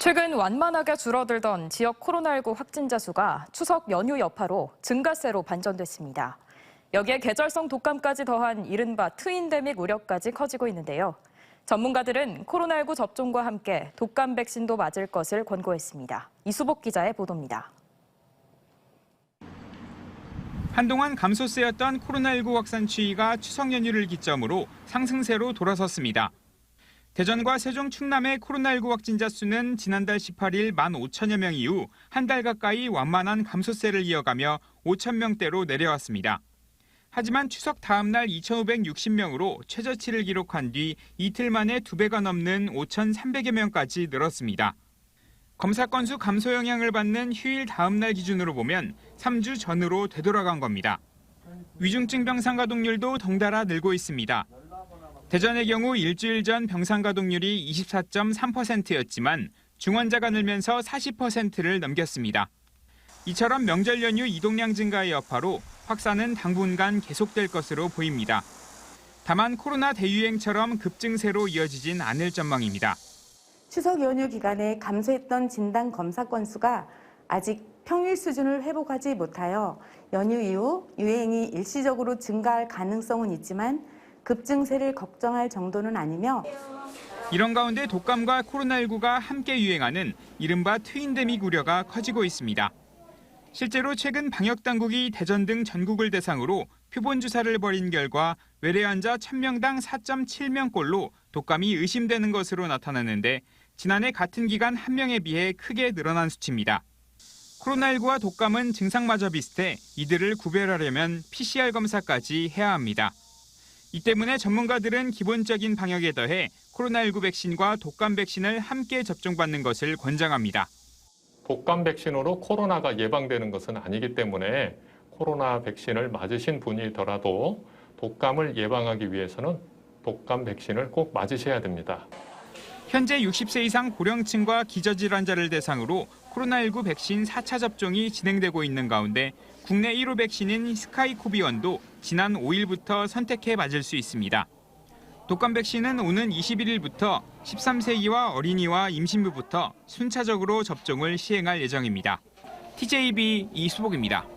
최근 완만하게 줄어들던 지역 코로나19 확진자 수가 추석 연휴 여파로 증가세로 반전됐습니다. 여기에 계절성 독감까지 더한 이른바 트윈데믹 우려까지 커지고 있는데요. 전문가들은 코로나19 접종과 함께 독감 백신도 맞을 것을 권고했습니다. 이수복 기자의 보도입니다. 한동안 감소세였던 코로나19 확산 추이가 추석 연휴를 기점으로 상승세로 돌아섰습니다. 대전과 세종, 충남의 코로나19 확진자 수는 지난달 18일 15,000여 명 이후 한 달 가까이 완만한 감소세를 이어가며 5,000명대로 내려왔습니다. 하지만 추석 다음 날 2,560명으로 최저치를 기록한 뒤 이틀 만에 2배가 넘는 5,300여 명까지 늘었습니다. 검사 건수 감소 영향을 받는 휴일 다음 날 기준으로 보면 3주 전으로 되돌아간 겁니다. 위중증 병상 가동률도 덩달아 늘고 있습니다. 대전의 경우 일주일 전 병상 가동률이 24.3%였지만 중환자가 늘면서 40%를 넘겼습니다. 이처럼 명절 연휴 이동량 증가의 여파로 확산은 당분간 계속될 것으로 보입니다. 다만 코로나 대유행처럼 급증세로 이어지진 않을 전망입니다. 추석 연휴 기간에 감소했던 진단 검사 건수가 아직 평일 수준을 회복하지 못하여 연휴 이후 유행이 일시적으로 증가할 가능성은 있지만 급증세를 걱정할 정도는 아니며 이런 가운데 독감과 코로나19가 함께 유행하는 이른바 트윈데믹 우려가 커지고 있습니다. 실제로 최근 방역당국이 대전 등 전국을 대상으로 표본 주사를 벌인 결과 외래 환자 1000명당 4.7명꼴로 독감이 의심되는 것으로 나타났는데 지난해 같은 기간 1명에 비해 크게 늘어난 수치입니다. 코로나19와 독감은 증상마저 비슷해 이들을 구별하려면 PCR 검사까지 해야 합니다. 이 때문에 전문가들은 기본적인 방역에 더해 코로나19 백신과 독감 백신을 함께 접종받는 것을 권장합니다. 독감 백신으로 코로나가 예방되는 것은 아니기 때문에 코로나 백신을 맞으신 분이더라도 독감을 예방하기 위해서는 독감 백신을 꼭 맞으셔야 됩니다. 현재 60세 이상 고령층과 기저질환자를 대상으로 코로나19 백신 4차 접종이 진행되고 있는 가운데 국내 1호 백신인 스카이코비원도 지난 5일부터 선택해 맞을 수 있습니다. 독감 백신은 오는 21일부터 13세 이하 어린이와 임신부부터 순차적으로 접종을 시행할 예정입니다. TJB 이수복입니다.